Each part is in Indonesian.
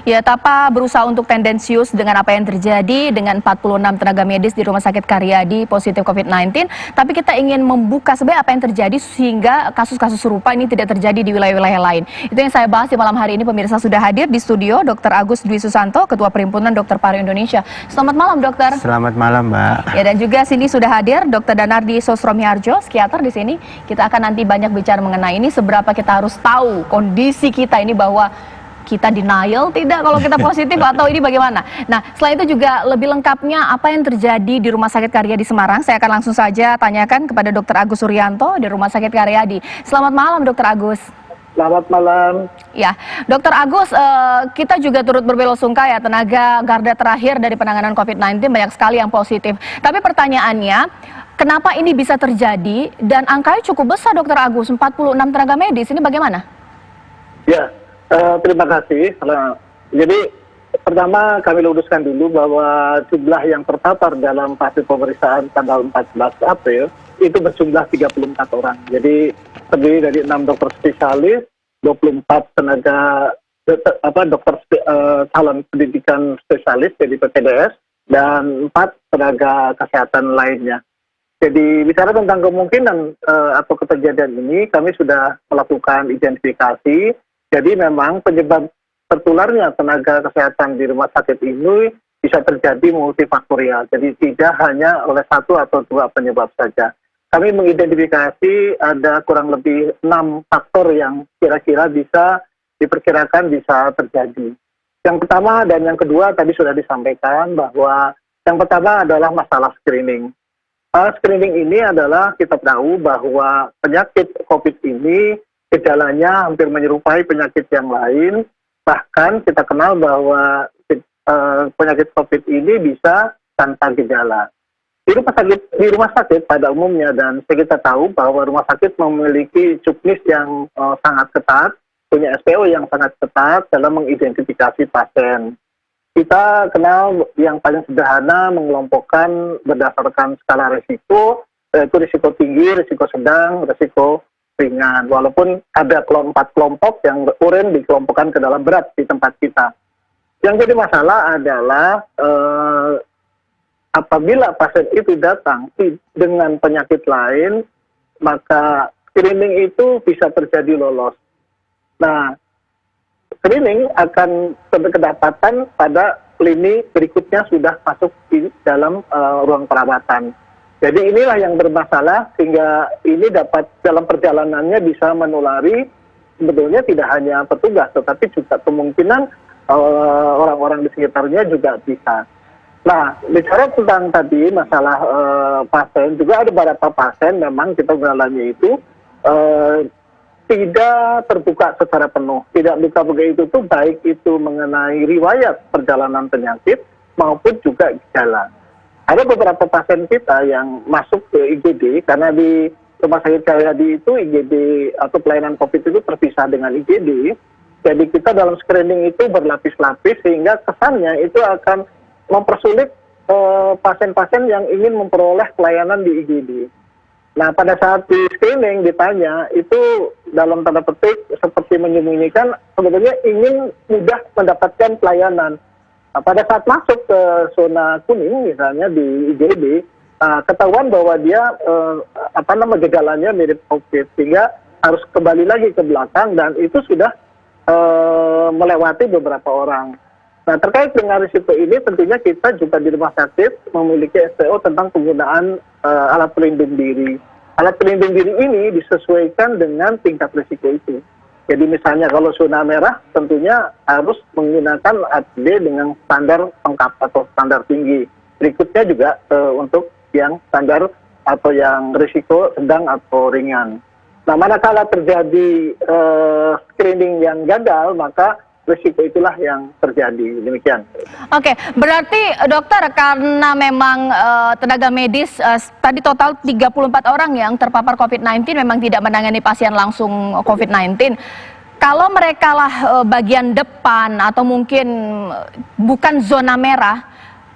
Ya, Tapa berusaha untuk tendensius dengan apa yang terjadi dengan 46 tenaga medis di Rumah Sakit Karyadi positif COVID-19. Tapi kita ingin membuka sebenarnya apa yang terjadi sehingga kasus-kasus serupa ini tidak terjadi di wilayah-wilayah lain. Itu yang saya bahas di malam hari ini. Pemirsa, sudah hadir di studio Dr. Agus Dwi Susanto, Ketua Perhimpunan Dokter Paru Indonesia. Selamat malam, Dokter. Selamat malam, Mbak. Ya, dan juga sini sudah hadir Dr. Danardi Sosromiharjo, psikiater di sini. Kita akan nanti banyak bicara mengenai ini, seberapa kita harus tahu kondisi kita ini, bahwa kita denial tidak kalau kita positif atau ini bagaimana. Nah, selain itu juga lebih lengkapnya apa yang terjadi di Rumah Sakit Karyadi Semarang, saya akan langsung saja tanyakan kepada Dr. Agus Suryanto di Rumah Sakit Karyadi. Selamat malam, Dr. Agus. Selamat malam. Ya, Dr. Agus, kita juga turut berbelasungkawa, tenaga garda terakhir dari penanganan COVID-19 banyak sekali yang positif. Tapi pertanyaannya, kenapa ini bisa terjadi dan angkanya cukup besar, Dr. Agus, 46 tenaga medis, ini bagaimana? Ya, terima kasih. Jadi pertama kami luruskan dulu bahwa jumlah yang terpapar dalam fase pemeriksaan tanggal 14 April itu berjumlah 34 orang. Jadi terdiri dari 6 dokter spesialis, 24 tenaga dokter calon pendidikan spesialis jadi PPDS, dan 4 tenaga kesehatan lainnya. Jadi bicara tentang kemungkinan atau kejadian ini, kami sudah melakukan identifikasi. Jadi memang penyebab tertularnya tenaga kesehatan di rumah sakit ini bisa terjadi multifaktorial. Jadi tidak hanya oleh 1 atau 2 penyebab saja. Kami mengidentifikasi ada kurang lebih 6 faktor yang kira-kira bisa diperkirakan bisa terjadi. Yang pertama dan yang kedua tadi sudah disampaikan bahwa yang pertama adalah masalah screening. Screening ini adalah kita tahu bahwa penyakit COVID ini gejalanya hampir menyerupai penyakit yang lain. Bahkan kita kenal bahwa penyakit COVID ini bisa tanpa gejala. Di rumah sakit pada umumnya, dan kita tahu bahwa rumah sakit memiliki juknis yang sangat ketat, punya SPO yang sangat ketat dalam mengidentifikasi pasien. Kita kenal yang paling sederhana mengelompokkan berdasarkan skala risiko, yaitu risiko tinggi, risiko sedang, risiko ringan. Walaupun ada 4 kelompok yang urin dikelompokkan ke dalam berat di tempat kita. Yang jadi masalah adalah apabila pasien itu datang dengan penyakit lain, maka screening itu bisa terjadi lolos. Nah, screening akan kedapatan pada lini berikutnya sudah masuk di dalam ruang perawatan. Jadi inilah yang bermasalah, sehingga ini dapat dalam perjalanannya bisa menulari sebetulnya tidak hanya petugas, tetapi juga kemungkinan orang-orang di sekitarnya juga bisa. Nah, bicara tentang tadi masalah pasien, juga ada beberapa pasien memang kita mengalami itu tidak terbuka secara penuh. Tidak bisa begitu itu baik itu mengenai riwayat perjalanan penyakit maupun juga gejala. Ada beberapa pasien kita yang masuk ke IGD, karena di Rumah Sakit Karyadi itu IGD atau pelayanan COVID itu terpisah dengan IGD. Jadi kita dalam screening itu berlapis-lapis, sehingga kesannya itu akan mempersulit pasien-pasien yang ingin memperoleh pelayanan di IGD. Nah, pada saat di screening ditanya, itu dalam tanda petik seperti menyembunyikan sebetulnya ingin mudah mendapatkan pelayanan. Nah, pada saat masuk ke zona kuning misalnya di IGD, ketahuan bahwa dia gejalanya mirip COVID, sehingga harus kembali lagi ke belakang, dan itu sudah melewati beberapa orang. Nah, terkait dengan risiko ini tentunya kita juga di rumah sakit memiliki SPO tentang penggunaan alat pelindung diri. Alat pelindung diri ini disesuaikan dengan tingkat risiko itu. Jadi misalnya kalau zona merah tentunya harus menggunakan APD dengan standar lengkap atau standar tinggi. Berikutnya juga untuk yang standar atau yang risiko sedang atau ringan. Nah, manakala terjadi screening yang gagal, maka risiko itulah yang terjadi. Demikian. Oke, berarti dokter, karena memang tenaga medis tadi total 34 orang yang terpapar COVID-19 memang tidak menangani pasien langsung COVID-19. Kalau mereka lah bagian depan atau mungkin bukan zona merah,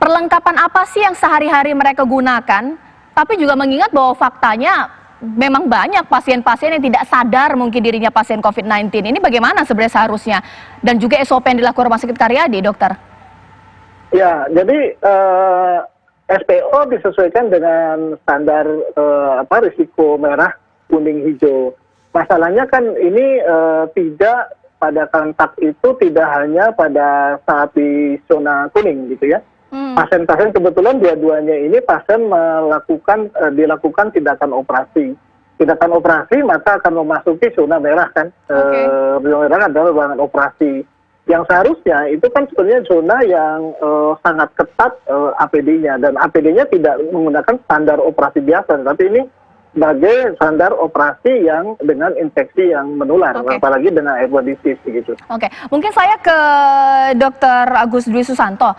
perlengkapan apa sih yang sehari-hari mereka gunakan? Tapi juga mengingat bahwa faktanya memang banyak pasien-pasien yang tidak sadar mungkin dirinya pasien COVID-19. Ini bagaimana sebenarnya seharusnya? Dan juga SOP yang dilakukan Rumah Sakit Karyadi, dokter? Ya, jadi SPO disesuaikan dengan standar risiko merah, kuning, hijau. Masalahnya kan ini tidak pada kontak itu tidak hanya pada saat di zona kuning gitu ya. Pasien-pasien kebetulan dua-duanya ini pasien dilakukan tindakan operasi. Tindakan operasi maka akan memasuki zona merah kan. Zona merah adalah ruangan operasi. Yang seharusnya itu kan sebenarnya zona yang sangat ketat APD-nya, dan APD-nya tidak menggunakan standar operasi biasa, tapi ini sebagai standar operasi yang dengan infeksi yang menular, apalagi dengan airborne disease gitu. Oke, mungkin saya ke Dr. Agus Dwi Susanto.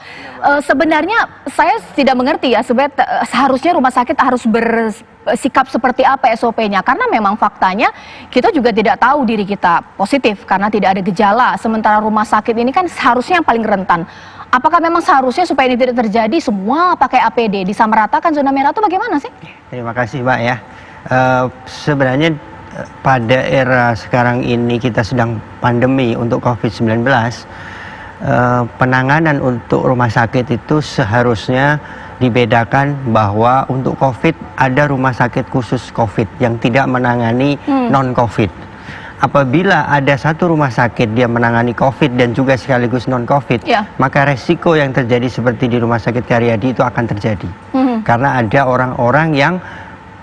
Sebenarnya saya tidak mengerti ya, sebenarnya seharusnya rumah sakit harus bersikap seperti apa SOP-nya, karena memang faktanya kita juga tidak tahu diri kita positif karena tidak ada gejala, sementara rumah sakit ini kan seharusnya yang paling rentan. Apakah memang seharusnya supaya ini tidak terjadi semua pakai APD, disamaratakan zona merah itu bagaimana sih? Terima kasih Mbak ya. Sebenarnya pada era sekarang ini kita sedang pandemi untuk COVID-19, penanganan untuk rumah sakit itu seharusnya dibedakan bahwa untuk COVID ada rumah sakit khusus COVID yang tidak menangani non-COVID. Apabila ada satu rumah sakit dia menangani COVID dan juga sekaligus non-COVID, maka resiko yang terjadi seperti di Rumah Sakit Karyadi itu akan terjadi. Karena ada orang-orang yang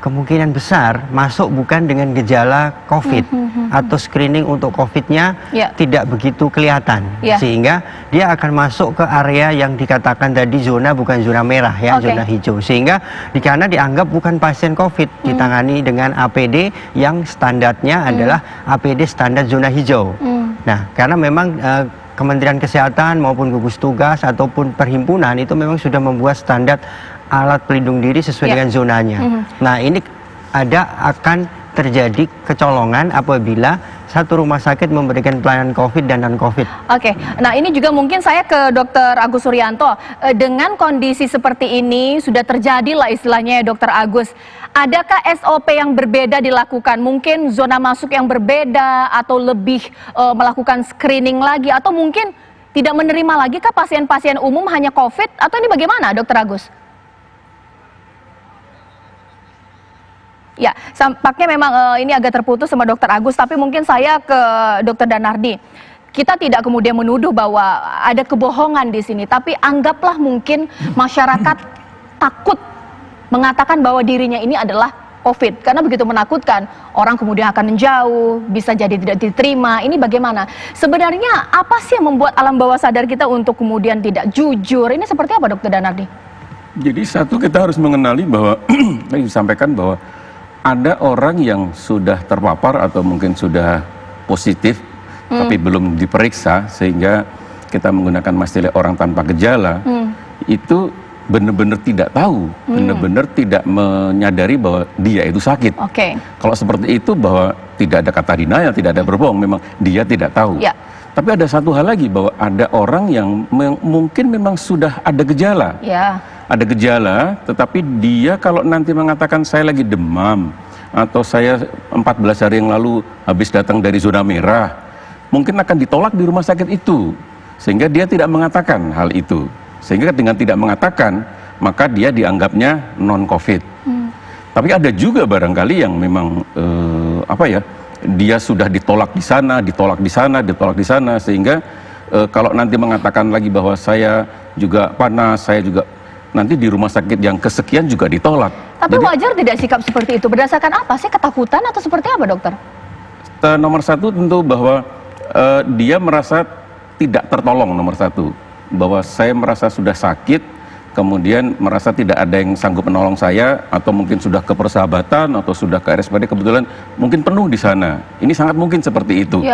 kemungkinan besar masuk bukan dengan gejala COVID atau screening untuk COVID-nya tidak begitu kelihatan, sehingga dia akan masuk ke area yang dikatakan tadi zona bukan zona merah ya, zona hijau, sehingga karena dianggap bukan pasien COVID, ditangani dengan APD yang standarnya adalah APD standar zona hijau. Nah, karena memang Kementerian Kesehatan maupun gugus tugas ataupun perhimpunan itu memang sudah membuat standar alat pelindung diri sesuai dengan zonanya. Nah, ini akan terjadi kecolongan apabila satu rumah sakit memberikan pelayanan COVID dan non-COVID. Oke, nah ini juga mungkin saya ke Dr. Agus Suryanto. Dengan kondisi seperti ini sudah terjadi lah istilahnya ya Dr. Agus. Adakah SOP yang berbeda dilakukan? Mungkin zona masuk yang berbeda atau lebih melakukan screening lagi, atau mungkin tidak menerima lagi kah pasien-pasien umum hanya COVID, atau ini bagaimana Dr. Agus? Ya, tampaknya memang ini agak terputus sama Dr. Agus, tapi mungkin saya ke Dr. Danardi. Kita tidak kemudian menuduh bahwa ada kebohongan di sini, tapi anggaplah mungkin masyarakat takut mengatakan bahwa dirinya ini adalah COVID, karena begitu menakutkan, orang kemudian akan menjauh, bisa jadi tidak diterima. Ini bagaimana? Sebenarnya apa sih yang membuat alam bawah sadar kita untuk kemudian tidak jujur? Ini seperti apa Dr. Danardi? Jadi satu, kita harus mengenali bahwa, tadi disampaikan bahwa ada orang yang sudah terpapar atau mungkin sudah positif tapi belum diperiksa, sehingga kita menggunakan istilah orang tanpa gejala, itu benar-benar tidak tahu, benar-benar tidak menyadari bahwa dia itu sakit. Kalau seperti itu, bahwa tidak ada kata denial, tidak ada berbohong, memang dia tidak tahu. Tapi ada satu hal lagi, bahwa ada orang yang mungkin memang sudah ada gejala. Ada gejala, tetapi dia kalau nanti mengatakan saya lagi demam, atau saya 14 hari yang lalu habis datang dari zona merah, mungkin akan ditolak di rumah sakit itu. Sehingga dia tidak mengatakan hal itu. Sehingga dengan tidak mengatakan, maka dia dianggapnya non-COVID. Tapi ada juga barangkali yang memang, dia sudah ditolak di sana, ditolak di sana, ditolak di sana, sehingga kalau nanti mengatakan lagi bahwa saya juga panas, saya juga nanti di rumah sakit yang kesekian juga ditolak. Tapi wajar tidak sikap seperti itu? Berdasarkan apa sih? Ketakutan atau seperti apa dokter? Nomor satu tentu bahwa dia merasa tidak tertolong, nomor satu. Bahwa saya merasa sudah sakit, kemudian merasa tidak ada yang sanggup menolong saya, atau mungkin sudah ke persahabatan, atau sudah ke RSPD, kebetulan mungkin penuh di sana. Ini sangat mungkin seperti itu.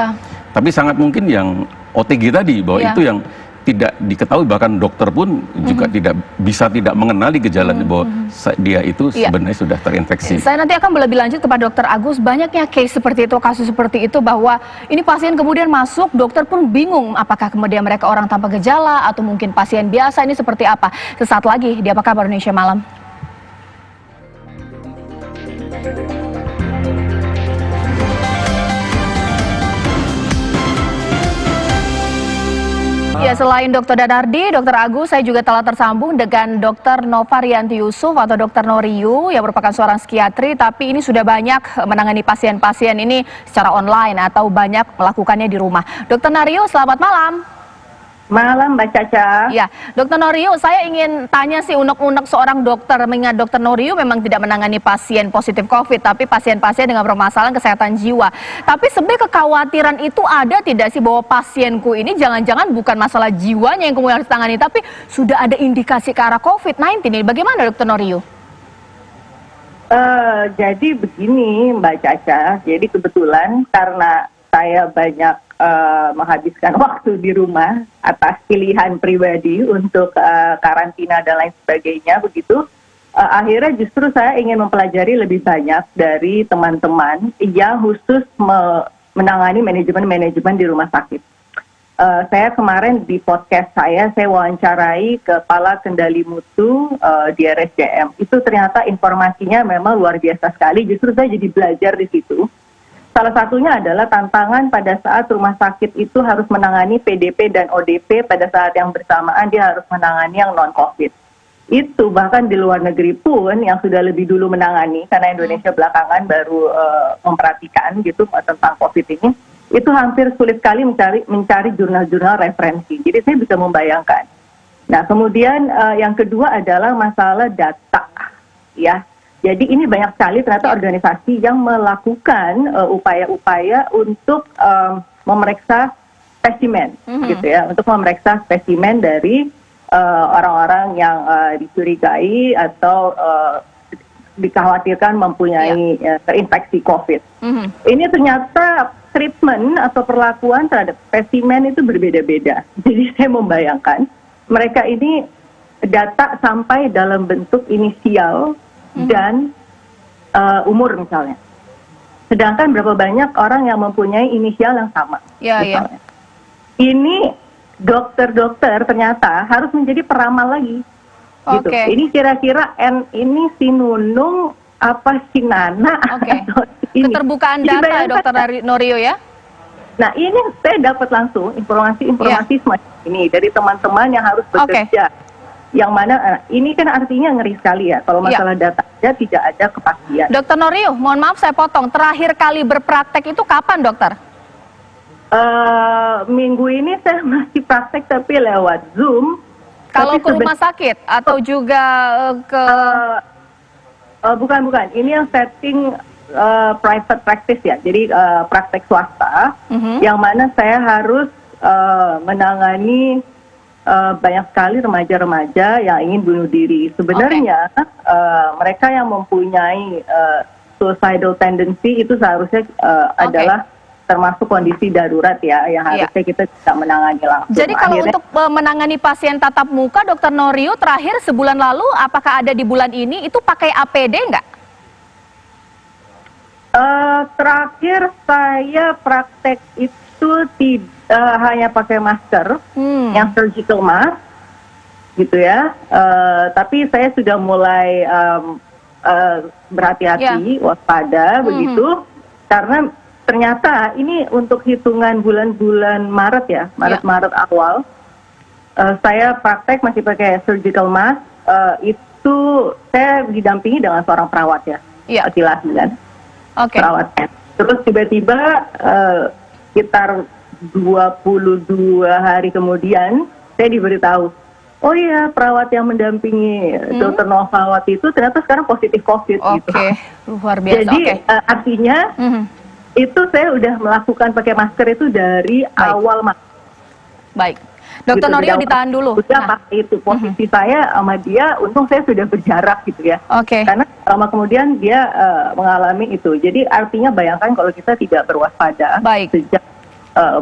Tapi sangat mungkin yang OTG tadi, bahwa itu yang tidak diketahui, bahkan dokter pun juga tidak mengenali gejala bahwa dia itu sebenarnya sudah terinfeksi. Saya nanti akan lebih lanjut kepada Dr. Agus. Banyaknya case seperti itu, kasus seperti itu, bahwa ini pasien kemudian masuk, dokter pun bingung apakah kemudian mereka orang tanpa gejala atau mungkin pasien biasa. Ini seperti apa? Sesaat lagi di Apa Kabar Indonesia Malam. Ya, selain Dr. Danardi, Dr. Agus, saya juga telah tersambung dengan Dr. Nova Rianti Yusuf atau Dr. Noriyu yang merupakan seorang psikiatri, tapi ini sudah banyak menangani pasien-pasien ini secara online atau banyak melakukannya di rumah. Dr. Noriyu, selamat malam. Malam Mbak Caca. Ya, Dr. Noriyu, saya ingin tanya sih unek-unek seorang dokter, mengingat Dr. Noriyu memang tidak menangani pasien positif COVID, tapi pasien-pasien dengan permasalahan kesehatan jiwa. Tapi sebenarnya kekhawatiran itu ada tidak sih bahwa pasienku ini jangan-jangan bukan masalah jiwanya yang kemudian harus ditangani, tapi sudah ada indikasi ke arah COVID-19 ini. Bagaimana Dr. Noriyu? Jadi begini Mbak Caca, jadi kebetulan karena saya banyak menghabiskan waktu di rumah atas pilihan pribadi untuk karantina dan lain sebagainya begitu, akhirnya justru saya ingin mempelajari lebih banyak dari teman-teman yang khusus menangani manajemen-manajemen di rumah sakit. Saya kemarin di podcast saya wawancarai Kepala Kendali Mutu di RSCM. Itu ternyata informasinya memang luar biasa sekali, justru saya jadi belajar di situ. Salah satunya adalah tantangan pada saat rumah sakit itu harus menangani PDP dan ODP, pada saat yang bersamaan dia harus menangani yang non-COVID. Itu bahkan di luar negeri pun yang sudah lebih dulu menangani, karena Indonesia belakangan baru memperhatikan gitu tentang COVID ini, itu hampir sulit sekali mencari jurnal-jurnal referensi. Jadi saya bisa membayangkan. Nah kemudian yang kedua adalah masalah data, ya. Jadi ini banyak sekali ternyata organisasi yang melakukan upaya-upaya untuk memeriksa spesimen, gitu ya, untuk memeriksa spesimen dari orang-orang yang dicurigai atau dikhawatirkan mempunyai terinfeksi COVID. Ini ternyata treatment atau perlakuan terhadap spesimen itu berbeda-beda. Jadi saya membayangkan mereka ini data sampai dalam bentuk inisial dan umur misalnya. Sedangkan berapa banyak orang yang mempunyai inisial yang sama. Misalnya. Ini dokter-dokter ternyata harus menjadi peramal lagi. Gitu. Ini kira-kira N ini si Nunung apa si Nana atau ini. Keterbukaan data Dr. Noriyu ya. Nah, ini saya dapat langsung informasi semacam ini dari teman-teman yang harus bekerja. Yang mana ini kan artinya ngeri sekali ya, kalau masalah data aja tidak ada kepastian. Dr. Noriyu, mohon maaf saya potong, terakhir kali berpraktek itu kapan dokter? Minggu ini saya masih praktek tapi lewat Zoom. Kalau ke rumah sakit atau juga ke... Bukan, ini yang setting private practice ya, jadi praktek swasta, yang mana saya harus menangani banyak sekali remaja-remaja yang ingin bunuh diri. Sebenarnya mereka yang mempunyai suicidal tendency itu seharusnya adalah termasuk kondisi darurat ya, yang harusnya kita tidak menangani langsung. Jadi kalau untuk menangani pasien tatap muka, Dr. Noriyu terakhir sebulan lalu, apakah ada di bulan ini, itu pakai APD nggak? Terakhir saya praktek itu hanya pakai masker, yang surgical mask, gitu ya. Tapi saya sudah mulai berhati-hati, waspada, begitu. Karena ternyata ini untuk hitungan bulan-bulan Maret ya, Maret awal, saya praktek masih pakai surgical mask. Itu saya didampingi dengan seorang perawat ya, laki-laki kan, perawatnya. Terus tiba-tiba sekitar 22 hari kemudian saya diberitahu, oh iya perawat yang mendampingi Dr. Nova waktu itu ternyata sekarang positif COVID. Gitu. Luar biasa. Jadi artinya itu saya udah melakukan pakai masker itu dari awal Maret. Baik. Dr. Noriyu ditahan dulu. Sudah pakai itu posisi saya sama dia, untung saya sudah berjarak gitu ya. Karena lama kemudian dia mengalami itu. Jadi artinya bayangkan kalau kita tidak berwaspada sejak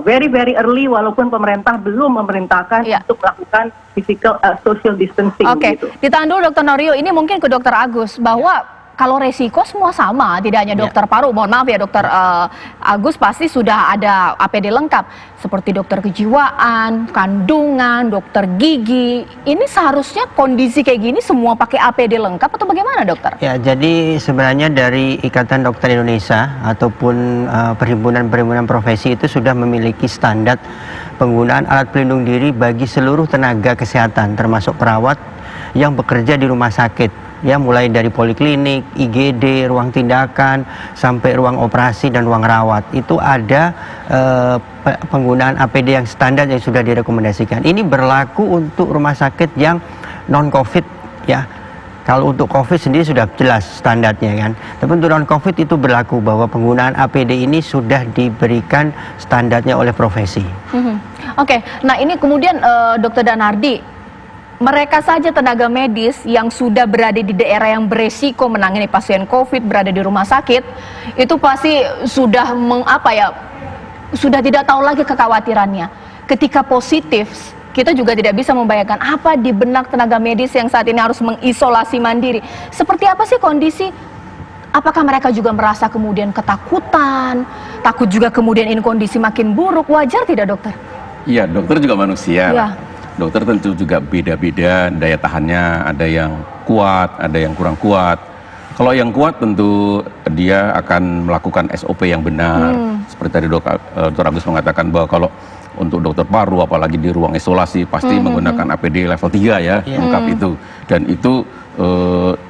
very early, walaupun pemerintah belum memerintahkan untuk melakukan physical social distancing. Gitu. Ditahan dulu Dr. Noriyu, ini mungkin ke Dr. Agus bahwa kalau resiko semua sama, tidak hanya dokter paru, mohon maaf ya Dr. Agus pasti sudah ada APD lengkap, seperti dokter kejiwaan, kandungan, dokter gigi. Ini seharusnya kondisi kayak gini semua pakai APD lengkap atau bagaimana dokter? Ya, jadi sebenarnya dari Ikatan Dokter Indonesia ataupun perhimpunan-perhimpunan profesi itu sudah memiliki standar penggunaan alat pelindung diri bagi seluruh tenaga kesehatan termasuk perawat yang bekerja di rumah sakit, ya, mulai dari poliklinik, IGD, ruang tindakan sampai ruang operasi dan ruang rawat. Itu ada penggunaan APD yang standar yang sudah direkomendasikan. Ini berlaku untuk rumah sakit yang non COVID, ya. Kalau untuk COVID sendiri sudah jelas standarnya kan. Tapi untuk non-COVID itu berlaku bahwa penggunaan APD ini sudah diberikan standarnya oleh profesi. Oke, nah ini kemudian Dr. Danardi, mereka saja tenaga medis yang sudah berada di daerah yang beresiko menangani pasien COVID, berada di rumah sakit, itu pasti sudah sudah tidak tahu lagi kekhawatirannya. Ketika positif, kita juga tidak bisa membayangkan apa di benak tenaga medis yang saat ini harus mengisolasi mandiri. Seperti apa sih kondisi? Apakah mereka juga merasa kemudian ketakutan, takut juga kemudian ini kondisi makin buruk? Wajar tidak, dokter? Iya, dokter juga manusia. Ya. Dokter tentu juga beda-beda daya tahannya, ada yang kuat, ada yang kurang kuat. Kalau yang kuat tentu dia akan melakukan SOP yang benar. Seperti tadi Dr. Agus mengatakan bahwa kalau untuk dokter paru apalagi di ruang isolasi pasti menggunakan APD level 3 ya, lengkap itu. Dan itu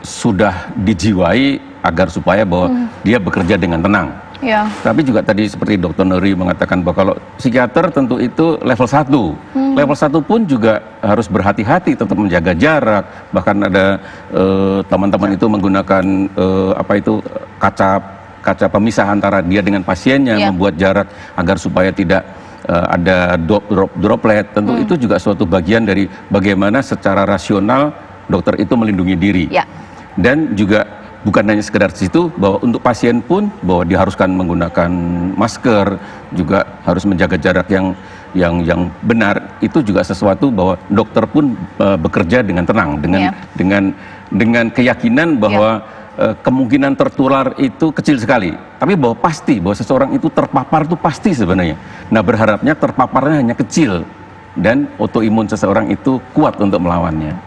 sudah dijiwai agar supaya bahwa dia bekerja dengan tenang. Ya. Tapi juga tadi seperti Dr. Nuri mengatakan bahwa kalau psikiater tentu itu level 1. Level 1 pun juga harus berhati-hati, tetap menjaga jarak. Bahkan ada teman-teman itu menggunakan kaca pemisah antara dia dengan pasiennya, membuat jarak agar supaya tidak ada droplet. Tentu itu juga suatu bagian dari bagaimana secara rasional dokter itu melindungi diri. Ya. Dan juga bukan hanya sekedar situ, bahwa untuk pasien pun bahwa diharuskan menggunakan masker, juga harus menjaga jarak yang benar. Itu juga sesuatu bahwa dokter pun bekerja dengan tenang, dengan keyakinan bahwa kemungkinan tertular itu kecil sekali, tapi bahwa pasti bahwa seseorang itu terpapar itu pasti sebenarnya. Nah, berharapnya terpaparnya hanya kecil dan autoimun seseorang itu kuat untuk melawannya.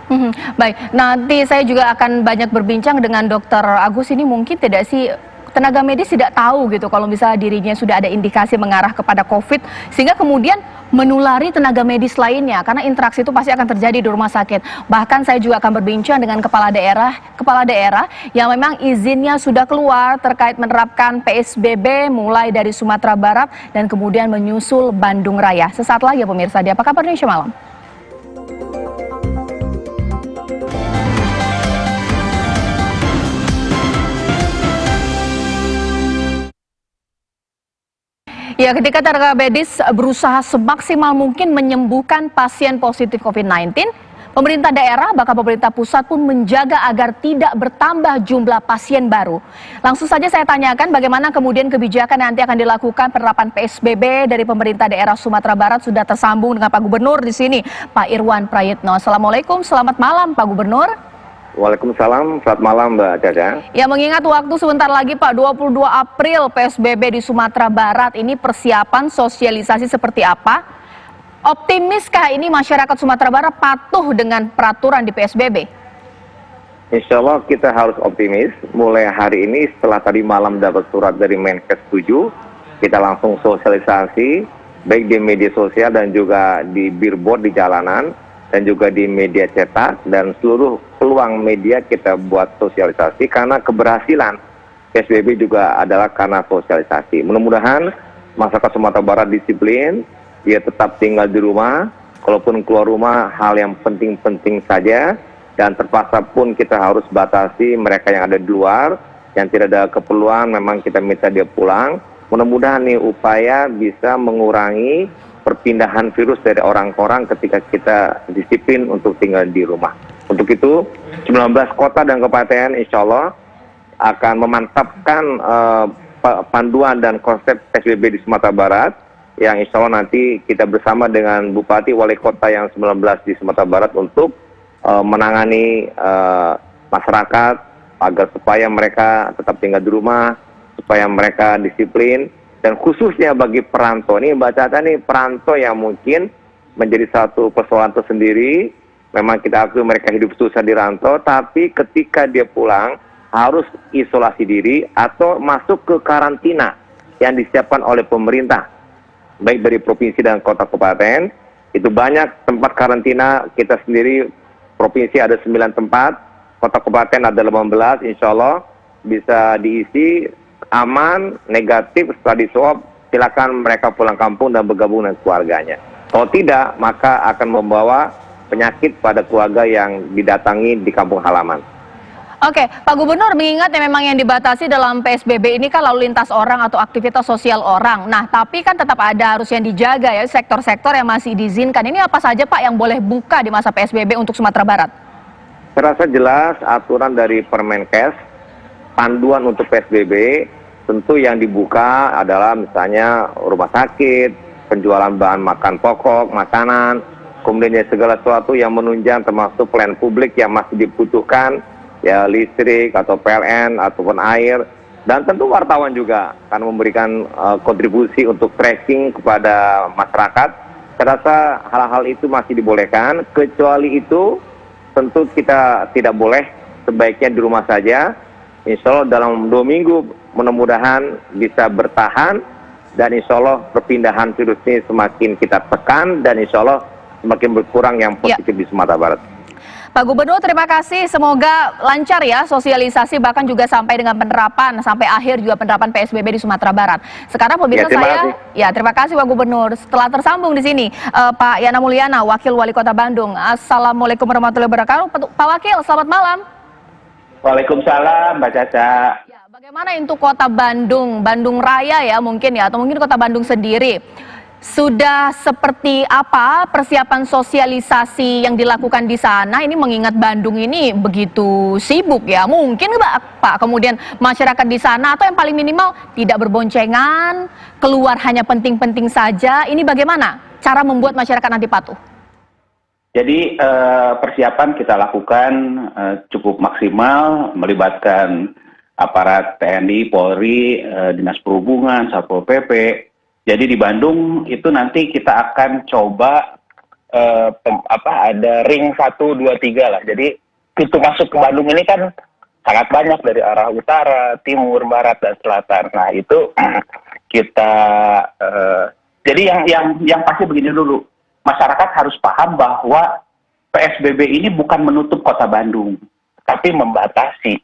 Baik, nanti saya juga akan banyak berbincang dengan Dr. Agus. Ini mungkin tidak sih tenaga medis tidak tahu gitu kalau misalnya dirinya sudah ada indikasi mengarah kepada COVID, sehingga kemudian menulari tenaga medis lainnya, karena interaksi itu pasti akan terjadi di rumah sakit. Bahkan saya juga akan berbincang dengan kepala daerah yang memang izinnya sudah keluar terkait menerapkan PSBB mulai dari Sumatera Barat dan kemudian menyusul Bandung Raya. Sesaat lagi ya pemirsa, di Apa Kabar Indonesia Malam. Ya, ketika tenaga medis berusaha semaksimal mungkin menyembuhkan pasien positif COVID-19, pemerintah daerah bahkan pemerintah pusat pun menjaga agar tidak bertambah jumlah pasien baru. Langsung saja saya tanyakan bagaimana kemudian kebijakan yang nanti akan dilakukan penerapan PSBB dari pemerintah daerah Sumatera Barat. Sudah tersambung dengan Pak Gubernur di sini, Pak Irwan Prayitno. Assalamualaikum, selamat malam Pak Gubernur. Waalaikumsalam, selamat malam Mbak Caca. Ya, mengingat waktu sebentar lagi Pak, 22 April PSBB di Sumatera Barat, ini persiapan sosialisasi seperti apa? Optimiskah ini masyarakat Sumatera Barat patuh dengan peraturan di PSBB? Insya Allah kita harus optimis. Mulai hari ini setelah tadi malam dapat surat dari Menkes 7, kita langsung sosialisasi baik di media sosial dan juga di billboard di jalanan dan juga di media cetak, dan seluruh peluang media kita buat sosialisasi karena keberhasilan PSBB juga adalah karena sosialisasi. Mudah-mudahan masyarakat Sumatera Barat disiplin, dia tetap tinggal di rumah, kalaupun keluar rumah hal yang penting-penting saja, dan terpaksa pun kita harus batasi mereka yang ada di luar, yang tidak ada keperluan memang kita minta dia pulang. Mudah-mudahan nih upaya bisa mengurangi perpindahan virus dari orang ke orang ketika kita disiplin untuk tinggal di rumah. Untuk itu 19 kota dan kabupaten insya Allah akan memantapkan panduan dan konsep PSBB di Sumatera Barat, yang insya Allah nanti kita bersama dengan Bupati Wali Kota yang 19 di Sumatera Barat untuk menangani masyarakat agar supaya mereka tetap tinggal di rumah, supaya mereka disiplin. Dan khususnya bagi perantau, ini Mbak Caca nih, perantau yang mungkin menjadi satu persoalan tersendiri. Memang kita akui mereka hidup susah di rantau, tapi ketika dia pulang harus isolasi diri atau masuk ke karantina yang disiapkan oleh pemerintah. baik dari provinsi dan kota kabupaten. Itu banyak tempat karantina kita sendiri, provinsi ada 9 tempat, kota kabupaten ada 18, insya Allah bisa diisi, aman, negatif, setelah di swab, silakan mereka pulang kampung dan bergabung dengan keluarganya. Kalau tidak, maka akan membawa penyakit pada keluarga yang didatangi di kampung halaman. Oke, Pak Gubernur, mengingat memang yang dibatasi dalam PSBB ini kan lalu lintas orang atau aktivitas sosial orang. Nah, tapi kan tetap ada harus yang dijaga ya, sektor-sektor yang masih diizinkan. Ini apa saja Pak yang boleh buka di masa PSBB untuk Sumatera Barat? Saya rasa jelas aturan dari Permenkes, panduan untuk PSBB, tentu yang dibuka adalah misalnya rumah sakit, penjualan bahan makan pokok, makanan, kemudian segala sesuatu yang menunjang termasuk pelayanan publik yang masih dibutuhkan, ya listrik atau PLN ataupun air, dan tentu wartawan juga akan memberikan kontribusi untuk tracking kepada masyarakat. Saya rasa hal-hal itu masih dibolehkan, kecuali itu tentu kita tidak boleh, sebaiknya di rumah saja. Insya Allah dalam 2 minggu mudah-mudahan bisa bertahan, dan insya Allah perpindahan virus ini semakin kita tekan, dan insya Allah semakin berkurang yang positif di Sumatera Barat. Pak Gubernur, terima kasih. Semoga lancar ya sosialisasi, bahkan juga sampai dengan penerapan, sampai akhir juga penerapan PSBB di Sumatera Barat. Sekarang pemirsa terima kasih Pak Gubernur. Setelah tersambung di sini, Pak Yana Mulyana, Wakil Wali Kota Bandung. Assalamualaikum warahmatullahi wabarakatuh. Pak Wakil, selamat malam. Waalaikumsalam, Mbak Caca. Ya, bagaimana untuk Kota Bandung, Bandung Raya ya mungkin ya, atau mungkin Kota Bandung sendiri? Sudah seperti apa persiapan sosialisasi yang dilakukan di sana? Ini mengingat Bandung ini begitu sibuk ya. Mungkin Pak, kemudian masyarakat di sana atau yang paling minimal tidak berboncengan, keluar hanya penting-penting saja. Ini bagaimana cara membuat masyarakat nanti patuh? Jadi persiapan kita lakukan cukup maksimal, melibatkan aparat TNI, Polri, Dinas Perhubungan, Satpol PP. Jadi di Bandung itu nanti kita akan coba ada ring 1, 2, 3 lah. Jadi pintu masuk ke Bandung ini kan sangat banyak dari arah utara, timur, barat, dan selatan. Nah itu kita jadi yang pasti begini dulu, masyarakat harus paham bahwa PSBB ini bukan menutup Kota Bandung, tapi membatasi.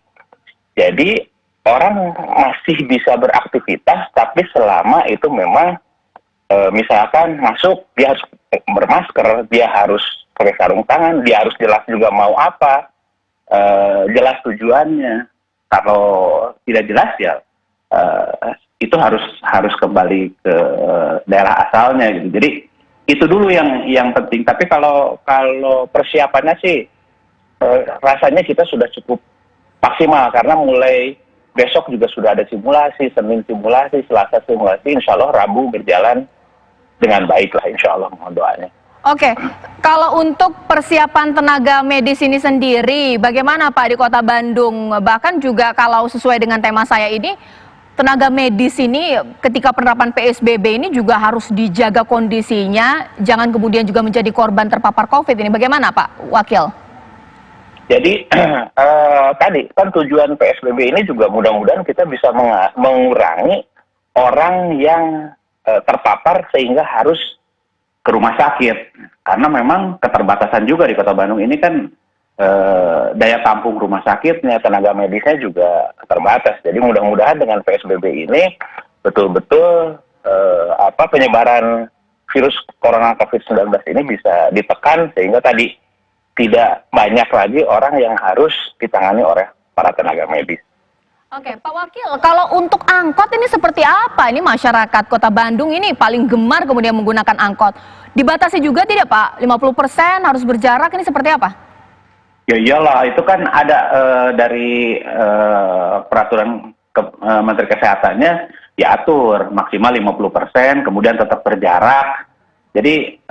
Jadi orang masih bisa beraktivitas, tapi selama itu memang misalkan masuk, dia harus bermasker, dia harus pakai sarung tangan, dia harus jelas juga mau apa, jelas tujuannya. Kalau tidak jelas ya itu harus kembali ke daerah asalnya gitu. Jadi itu dulu yang penting. Tapi kalau persiapannya sih rasanya kita sudah cukup maksimal, karena mulai besok juga sudah ada simulasi, Senin simulasi, Selasa simulasi, insya Allah Rabu berjalan dengan baik lah, insya Allah, mohon doanya. Oke, kalau untuk persiapan tenaga medis ini sendiri, bagaimana Pak di Kota Bandung? Bahkan juga kalau sesuai dengan tema saya ini, tenaga medis ini ketika penerapan PSBB ini juga harus dijaga kondisinya, jangan kemudian juga menjadi korban terpapar COVID ini. Bagaimana Pak Wakil? Jadi tadi kan tujuan PSBB ini juga mudah-mudahan kita bisa mengurangi orang yang terpapar sehingga harus ke rumah sakit. Karena memang keterbatasan juga di Kota Bandung ini kan daya tampung rumah sakitnya, tenaga medisnya juga terbatas. Jadi mudah-mudahan dengan PSBB ini betul-betul penyebaran virus corona COVID-19 ini bisa ditekan sehingga tadi tidak banyak lagi orang yang harus ditangani oleh para tenaga medis. Oke, Pak Wakil, kalau untuk angkot ini seperti apa? Ini masyarakat Kota Bandung ini paling gemar kemudian menggunakan angkot. Dibatasi juga tidak Pak? 50% harus berjarak, ini seperti apa? Ya iyalah, itu kan ada dari peraturan Menteri Kesehatannya diatur maksimal 50%, kemudian tetap berjarak. Jadi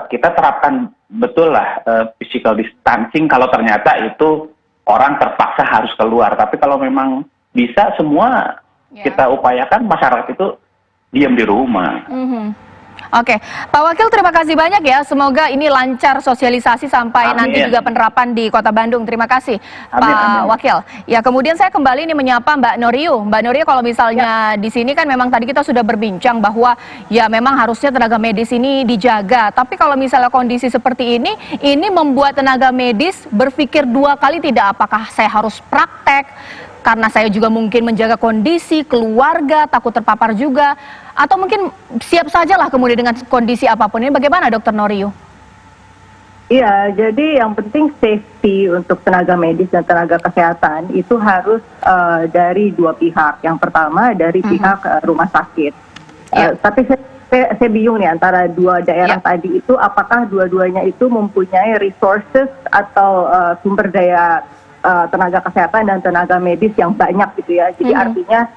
kita terapkan betul lah physical distancing kalau ternyata itu orang terpaksa harus keluar. Tapi kalau memang bisa semua kita upayakan masyarakat itu diam di rumah. Oke, Pak Wakil terima kasih banyak ya. Semoga ini lancar sosialisasi sampai Amin. nanti juga penerapan di Kota Bandung. Terima kasih Amin, Pak amin. Wakil. Ya kemudian saya kembali nih menyapa Mbak Norio. Mbak Norio kalau misalnya di sini kan memang tadi kita sudah berbincang bahwa ya memang harusnya tenaga medis ini dijaga. Tapi kalau misalnya kondisi seperti ini membuat tenaga medis berpikir dua kali tidak apakah saya harus praktek karena saya juga mungkin menjaga kondisi keluarga, takut terpapar juga, atau mungkin siap sajalah kemudian dengan kondisi apapun. Ini bagaimana Dokter Norio? Iya, jadi yang penting safety untuk tenaga medis dan tenaga kesehatan itu harus dari dua pihak. Yang pertama dari pihak rumah sakit. Tapi saya bingung nih antara dua daerah tadi itu, apakah dua-duanya itu mempunyai resources atau sumber daya tenaga kesehatan dan tenaga medis yang banyak gitu ya. Jadi artinya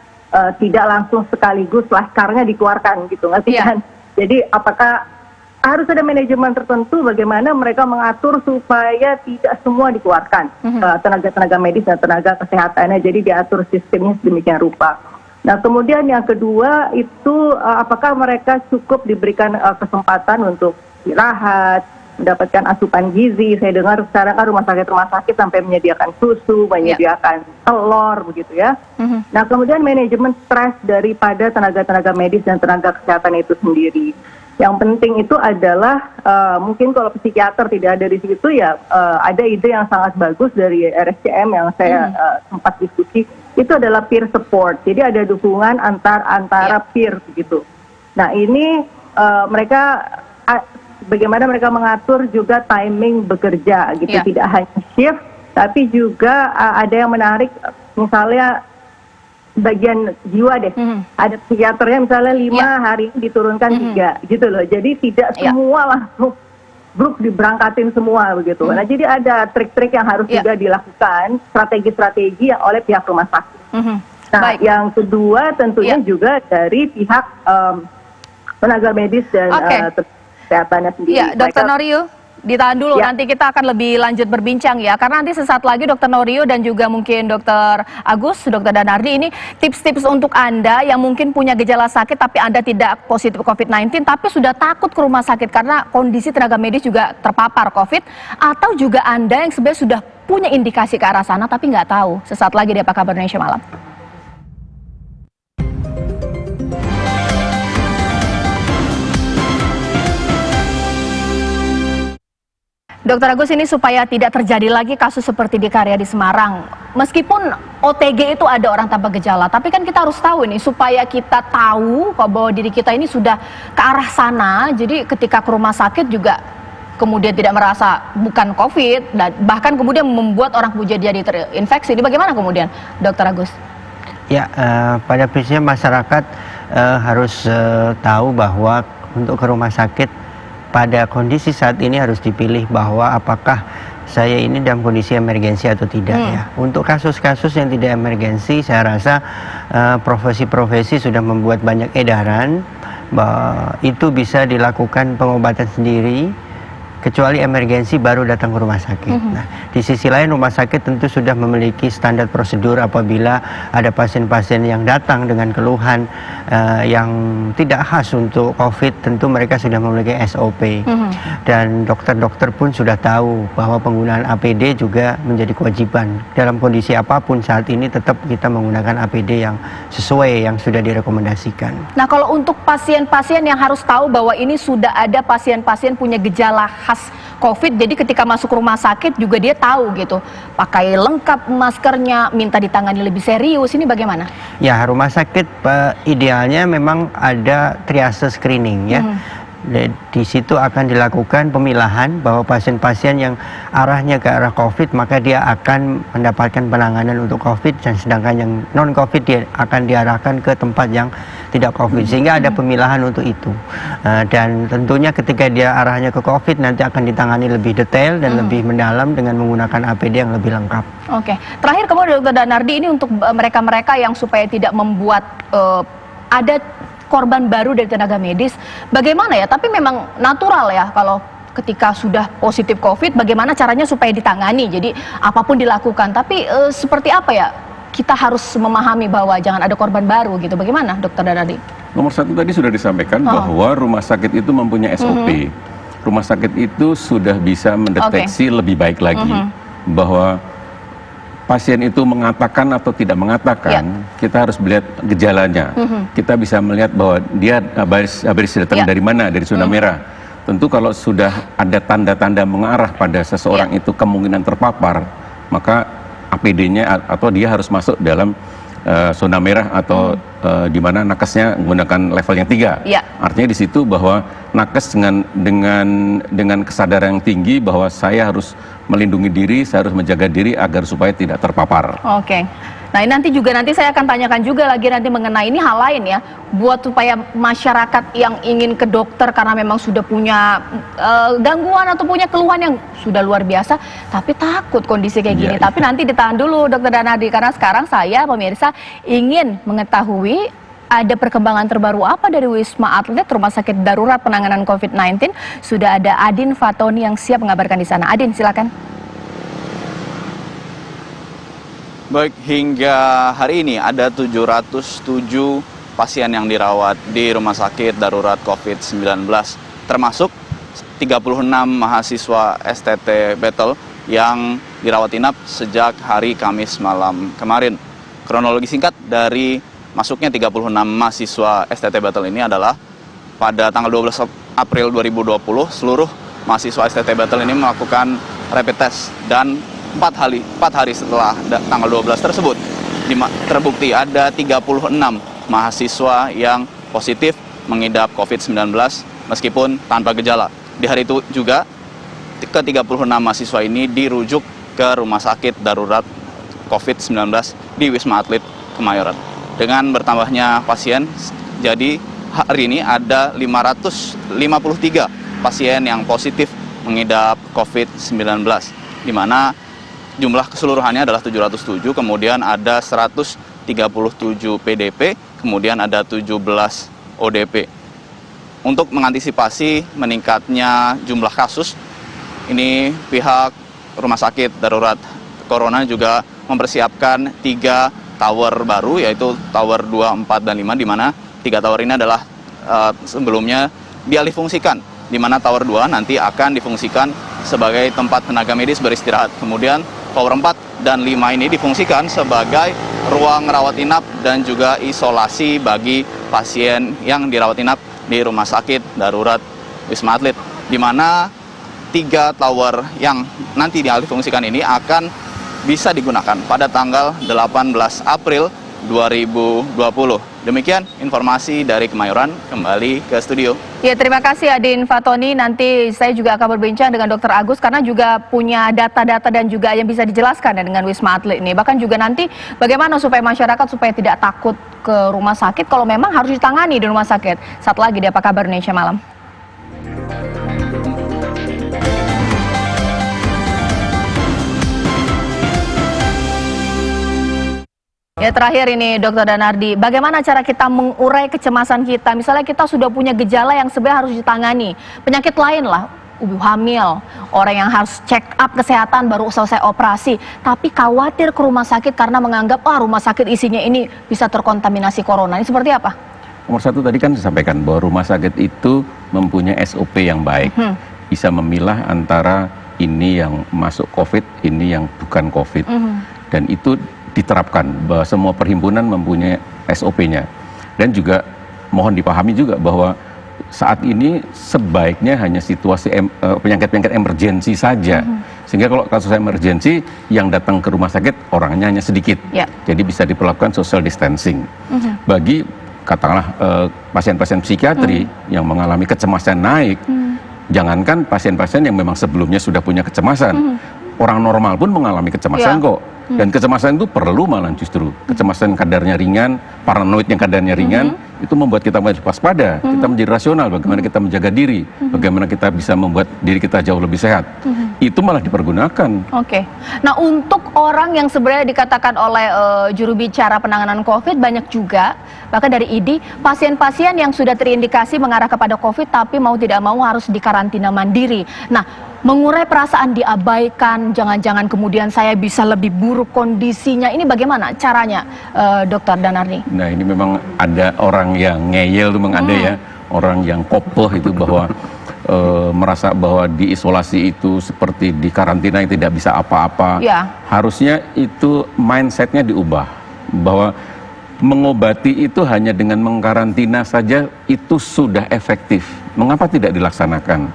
tidak langsung sekaligus laskarnya dikeluarkan gitu, ngerti kan? Jadi apakah harus ada manajemen tertentu bagaimana mereka mengatur supaya tidak semua dikeluarkan tenaga-tenaga medis dan tenaga kesehatannya, jadi diatur sistemnya sedemikian rupa. Nah kemudian yang kedua itu apakah mereka cukup diberikan kesempatan untuk istirahat, mendapatkan asupan gizi. Saya dengar sekarang kan rumah sakit sampai menyediakan susu, menyediakan telur begitu ya. Nah kemudian manajemen stres daripada tenaga-tenaga medis dan tenaga kesehatan itu sendiri. Yang penting itu adalah mungkin kalau psikiater tidak ada di situ ya ada ide yang sangat bagus dari RSCM yang saya sempat diskusi, itu adalah peer support. Jadi ada dukungan antara peer begitu. Nah ini mereka bagaimana mereka mengatur juga timing bekerja gitu, tidak hanya shift tapi juga ada yang menarik, misalnya bagian jiwa deh, ada psikiaternya misalnya 5 hari ini diturunkan 3 gitu loh, jadi tidak semua langsung grup diberangkatin semua begitu. Nah jadi ada trik-trik yang harus juga dilakukan, strategi-strategi yang oleh pihak rumah sakit. Nah yang kedua tentunya juga dari pihak tenaga medis dan kesehatannya sendiri. Iya, Dokter Norio, ditahan dulu, nanti kita akan lebih lanjut berbincang ya, karena nanti sesaat lagi Dokter Norio dan juga mungkin Dokter Agus, Dokter Danardi, ini tips-tips untuk Anda yang mungkin punya gejala sakit tapi Anda tidak positif COVID-19 tapi sudah takut ke rumah sakit karena kondisi tenaga medis juga terpapar COVID, atau juga Anda yang sebenarnya sudah punya indikasi ke arah sana tapi nggak tahu. Sesaat lagi di Apa Kabar Indonesia Malam. Dokter Agus, ini supaya tidak terjadi lagi kasus seperti di Karya di Semarang. Meskipun OTG itu ada orang tanpa gejala, tapi kan kita harus tahu ini supaya kita tahu bahwa diri kita ini sudah ke arah sana. Jadi ketika ke rumah sakit juga kemudian tidak merasa bukan COVID, dan bahkan kemudian membuat orang kemudian jadi terinfeksi. Ini bagaimana kemudian, Dokter Agus? Ya, pada prinsipnya masyarakat harus tahu bahwa untuk ke rumah sakit pada kondisi saat ini harus dipilih bahwa apakah saya ini dalam kondisi emergensi atau tidak ya. Untuk kasus-kasus yang tidak emergensi, saya rasa profesi-profesi sudah membuat banyak edaran bahwa itu bisa dilakukan pengobatan sendiri, kecuali emergensi baru datang ke rumah sakit. Nah, di sisi lain rumah sakit tentu sudah memiliki standar prosedur apabila ada pasien-pasien yang datang dengan keluhan yang tidak khas untuk COVID, tentu mereka sudah memiliki SOP. Dan dokter-dokter pun sudah tahu bahwa penggunaan APD juga menjadi kewajiban. Dalam kondisi apapun saat ini tetap kita menggunakan APD yang sesuai yang sudah direkomendasikan. Nah, kalau untuk pasien-pasien yang harus tahu bahwa ini sudah ada pasien-pasien punya gejala khas COVID, jadi ketika masuk rumah sakit juga dia tahu gitu, pakai lengkap maskernya, minta ditangani lebih serius, ini bagaimana? Ya, rumah sakit idealnya memang ada triase screening ya. Di situ akan dilakukan pemilahan bahwa pasien-pasien yang arahnya ke arah COVID maka dia akan mendapatkan penanganan untuk COVID, dan sedangkan yang non-COVID dia akan diarahkan ke tempat yang tidak COVID, sehingga ada pemilahan untuk itu. Dan tentunya ketika dia arahnya ke COVID nanti akan ditangani lebih detail dan lebih mendalam dengan menggunakan APD yang lebih lengkap. Oke, terakhir kemudian Dokter Danardi, ini untuk mereka-mereka yang supaya tidak membuat ada korban baru dari tenaga medis, bagaimana ya? Tapi memang natural ya kalau ketika sudah positif COVID, bagaimana caranya supaya ditangani? Jadi apapun dilakukan. Tapi seperti apa ya? Kita harus memahami bahwa jangan ada korban baru gitu. Bagaimana, Dokter Danardi? Nomor satu tadi sudah disampaikan bahwa rumah sakit itu mempunyai SOP. Rumah sakit itu sudah bisa mendeteksi lebih baik lagi bahwa pasien itu mengatakan atau tidak mengatakan, kita harus melihat gejalanya. Kita bisa melihat bahwa dia habis datang dari mana, dari zona merah. Tentu kalau sudah ada tanda-tanda mengarah pada seseorang itu kemungkinan terpapar, maka APD-nya atau dia harus masuk dalam zona merah atau di mana nakesnya menggunakan level yang 3. Artinya di situ bahwa nakes dengan kesadaran yang tinggi bahwa saya harus melindungi diri, saya harus menjaga diri agar supaya tidak terpapar. Oke. Nah, ini nanti saya akan tanyakan juga lagi nanti mengenai ini hal lain ya, buat supaya masyarakat yang ingin ke dokter karena memang sudah punya gangguan atau punya keluhan yang sudah luar biasa, tapi takut kondisi kayak gini. Tapi nanti ditahan dulu Dr. Danardi, karena sekarang saya pemirsa ingin mengetahui ada perkembangan terbaru apa dari Wisma Atlet Rumah Sakit Darurat Penanganan COVID-19. Sudah ada Adin Fatoni yang siap mengabarkan di sana. Adin, silakan. Baik, hingga hari ini ada 707 pasien yang dirawat di Rumah Sakit Darurat COVID-19, termasuk 36 mahasiswa STT Battle yang dirawat inap sejak hari Kamis malam kemarin. Kronologi singkat dari masuknya 36 mahasiswa STT Battle ini adalah pada tanggal 12 April 2020, seluruh mahasiswa STT Battle ini melakukan rapid test, dan 4 hari setelah tanggal 12 tersebut terbukti ada 36 mahasiswa yang positif mengidap COVID-19 meskipun tanpa gejala. Di hari itu juga ke-36 mahasiswa ini dirujuk ke Rumah Sakit Darurat COVID-19 di Wisma Atlet Kemayoran. Dengan bertambahnya pasien, jadi hari ini ada 553 pasien yang positif mengidap COVID-19, di mana jumlah keseluruhannya adalah 707, kemudian ada 137 PDP, kemudian ada 17 ODP. Untuk mengantisipasi meningkatnya jumlah kasus, ini pihak Rumah Sakit Darurat Corona juga mempersiapkan 3 tower baru, yaitu Tower 2, 4, dan 5, di mana 3 tower ini adalah sebelumnya dialihfungsikan, di mana Tower 2 nanti akan difungsikan sebagai tempat tenaga medis beristirahat. Kemudian Tower 4 dan 5 ini difungsikan sebagai ruang rawat inap dan juga isolasi bagi pasien yang dirawat inap di Rumah Sakit Darurat Wisma Atlet, di mana 3 tower yang nanti dialihfungsikan ini akan bisa digunakan pada tanggal 18 April 2020. Demikian informasi dari Kemayoran, kembali ke studio. Ya, terima kasih Adin Fatoni. Nanti saya juga akan berbincang dengan Dr. Agus karena juga punya data-data dan juga yang bisa dijelaskan dengan Wisma Atlet ini. Bahkan juga nanti bagaimana supaya masyarakat supaya tidak takut ke rumah sakit kalau memang harus ditangani di rumah sakit. Satu lagi di Apa Kabar Indonesia Malam. Ya, terakhir ini Dr. Danardi, bagaimana cara kita mengurai kecemasan kita? Misalnya kita sudah punya gejala yang sebenarnya harus ditangani, penyakit lain lah, ibu hamil, orang yang harus check up kesehatan baru selesai operasi, tapi khawatir ke rumah sakit karena menganggap rumah sakit isinya ini bisa terkontaminasi corona. Ini seperti apa? Nomor satu tadi kan disampaikan bahwa rumah sakit itu mempunyai SOP yang baik, bisa memilah antara ini yang masuk COVID, ini yang bukan COVID, dan itu diterapkan bahwa semua perhimpunan mempunyai SOP-nya. Dan juga mohon dipahami juga bahwa saat ini sebaiknya hanya situasi penyakit-penyakit emergensi saja. Sehingga kalau kasus emergensi yang datang ke rumah sakit orangnya hanya sedikit. Jadi bisa diperlakukan social distancing. Bagi katakanlah pasien-pasien psikiatri yang mengalami kecemasan naik, jangankan pasien-pasien yang memang sebelumnya sudah punya kecemasan, orang normal pun mengalami kecemasan kok. Dan kecemasan itu perlu malah justru. Kecemasan kadarnya ringan, paranoid yang kadarnya ringan, itu membuat kita menjadi waspada, kita menjadi rasional, bagaimana kita menjaga diri, bagaimana kita bisa membuat diri kita jauh lebih sehat. itu malah dipergunakan. Oke. Nah, untuk orang yang sebenarnya dikatakan oleh juru bicara penanganan COVID, banyak juga, bahkan dari ID, pasien-pasien yang sudah terindikasi mengarah kepada COVID tapi mau tidak mau harus dikarantina mandiri. Nah, mengurai perasaan diabaikan, jangan-jangan kemudian saya bisa lebih buruk kondisinya, ini bagaimana caranya, Dokter Danardi? Nah, ini memang ada orang yang ngeyel, itu memang ada ya, orang yang kopoh itu bahwa merasa bahwa diisolasi itu seperti di karantina yang tidak bisa apa-apa. Ya. Harusnya itu mindsetnya diubah, bahwa mengobati itu hanya dengan mengkarantina saja itu sudah efektif. Mengapa tidak dilaksanakan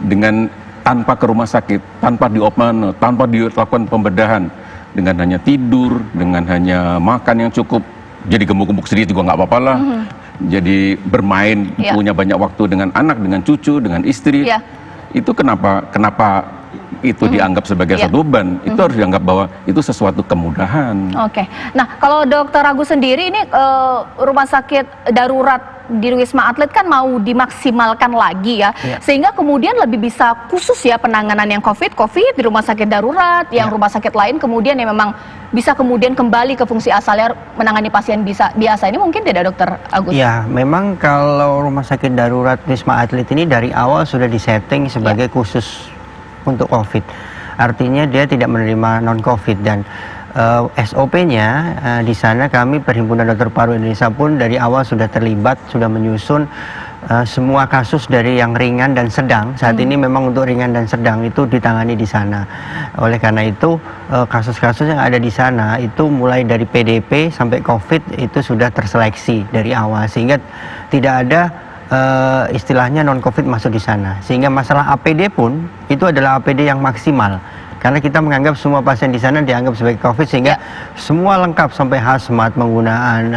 dengan tanpa ke rumah sakit, tanpa diopman, tanpa dilakukan pembedahan, dengan hanya tidur, dengan hanya makan yang cukup, jadi gemuk-gemuk sedikit juga nggak apa-apa lah. Jadi bermain, punya banyak waktu dengan anak, dengan cucu, dengan istri. Itu kenapa itu dianggap sebagai satu beban? Itu harus dianggap bahwa itu sesuatu kemudahan. Oke. Nah, kalau Dokter Agus sendiri ini rumah sakit darurat di Wisma Atlet kan mau dimaksimalkan lagi ya, sehingga kemudian lebih bisa khusus ya penanganan yang COVID di rumah sakit darurat, yang rumah sakit lain kemudian yang memang bisa kemudian kembali ke fungsi asalnya menangani pasien biasa. Ini mungkin tidak, Dokter Agus? Ya, memang kalau rumah sakit darurat Wisma Atlet ini dari awal sudah disetting sebagai khusus untuk COVID. Artinya dia tidak menerima non-COVID, dan SOP-nya di sana kami Perhimpunan Dokter Paru Indonesia pun dari awal sudah terlibat, sudah menyusun semua kasus dari yang ringan dan sedang. Saat ini memang untuk ringan dan sedang itu ditangani di sana. Oleh karena itu kasus-kasus yang ada di sana itu mulai dari PDP sampai COVID itu sudah terseleksi dari awal, sehingga tidak ada istilahnya non-COVID masuk di sana. Sehingga masalah APD pun itu adalah APD yang maksimal. Karena kita menganggap semua pasien di sana dianggap sebagai COVID, sehingga semua lengkap sampai hazmat, penggunaan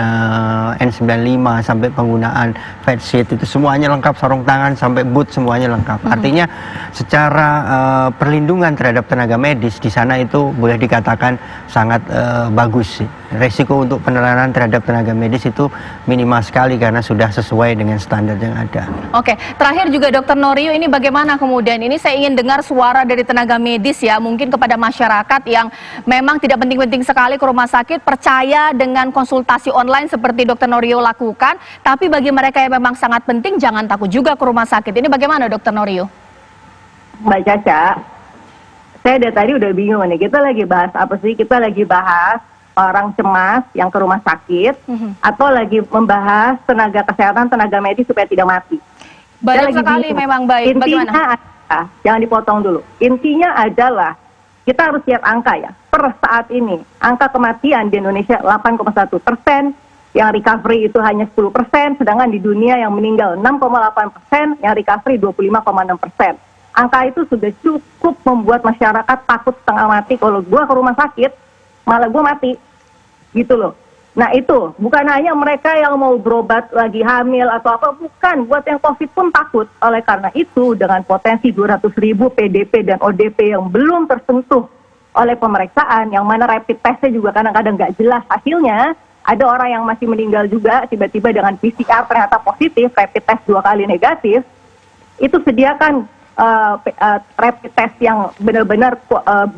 N95 sampai penggunaan face shield itu semuanya lengkap, sarung tangan sampai boot semuanya lengkap. Artinya secara perlindungan terhadap tenaga medis di sana itu boleh dikatakan sangat bagus. Resiko untuk penularan terhadap tenaga medis itu minimal sekali karena sudah sesuai dengan standar yang ada. Oke, terakhir juga Dokter Norio, ini bagaimana kemudian? Ini saya ingin dengar suara dari tenaga medis ya, mungkin kepada masyarakat yang memang tidak penting-penting sekali ke rumah sakit, percaya dengan konsultasi online seperti Dokter Norio lakukan, tapi bagi mereka yang memang sangat penting jangan takut juga ke rumah sakit. Ini bagaimana, Dokter Norio? Mbak Caca, saya dari tadi udah bingung nih, kita lagi bahas apa sih? Kita lagi bahas orang cemas yang ke rumah sakit, atau lagi membahas tenaga kesehatan, tenaga medis supaya tidak mati. Banyak sekali memang, baik. Intinya jangan dipotong dulu. Intinya adalah kita harus lihat angka ya. Per saat ini, angka kematian di Indonesia 8,1%, yang recovery itu hanya 10%, sedangkan di dunia yang meninggal 6,8%, yang recovery 25,6%. Angka itu sudah cukup membuat masyarakat takut setengah mati. Kalau gue ke rumah sakit, malah gue mati, gitu loh. Nah itu, bukan hanya mereka yang mau berobat lagi hamil atau apa, bukan. Buat yang COVID pun takut. Oleh karena itu, dengan potensi 200.000 PDP dan ODP yang belum tersentuh oleh pemeriksaan, yang mana rapid testnya juga kadang-kadang nggak jelas hasilnya, ada orang yang masih meninggal juga, tiba-tiba dengan PCR ternyata positif, rapid test 2 kali negatif, itu sediakan rapid test yang benar-benar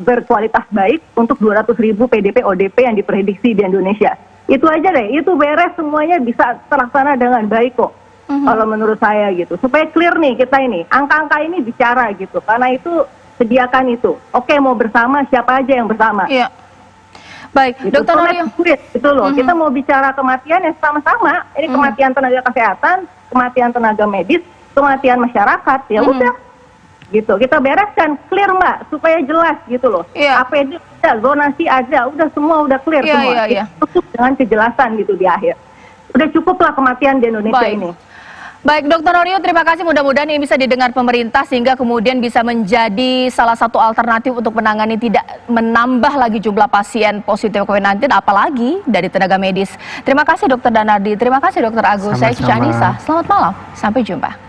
berkualitas baik untuk 200.000 PDP ODP yang diprediksi di Indonesia. Itu aja deh, itu beres semuanya bisa terlaksana dengan baik kok. Kalau menurut saya gitu. Supaya clear nih kita ini, angka-angka ini bicara gitu. Karena itu sediakan itu. Oke, mau bersama, siapa aja yang bersama. Iya. Baik, gitu. Dokter Norio. Gitu loh. Kita mau bicara kematian ya sama-sama. Ini kematian tenaga kesehatan, kematian tenaga medis, kematian masyarakat. Ya udah. Gitu, kita bereskan, clear Mbak, supaya jelas gitu loh. APD ada, zonasi ada, udah semua udah clear semua. Cukup dengan kejelasan gitu di akhir. Udah cukuplah kematian di Indonesia ini. Baik, Dokter Norio, terima kasih. Mudah-mudahan ini bisa didengar pemerintah sehingga kemudian bisa menjadi salah satu alternatif untuk menangani, tidak menambah lagi jumlah pasien positif COVID-19, apalagi dari tenaga medis. Terima kasih Dokter Danardi, terima kasih Dokter Agus. Saya Cica Anissa, selamat malam, sampai jumpa.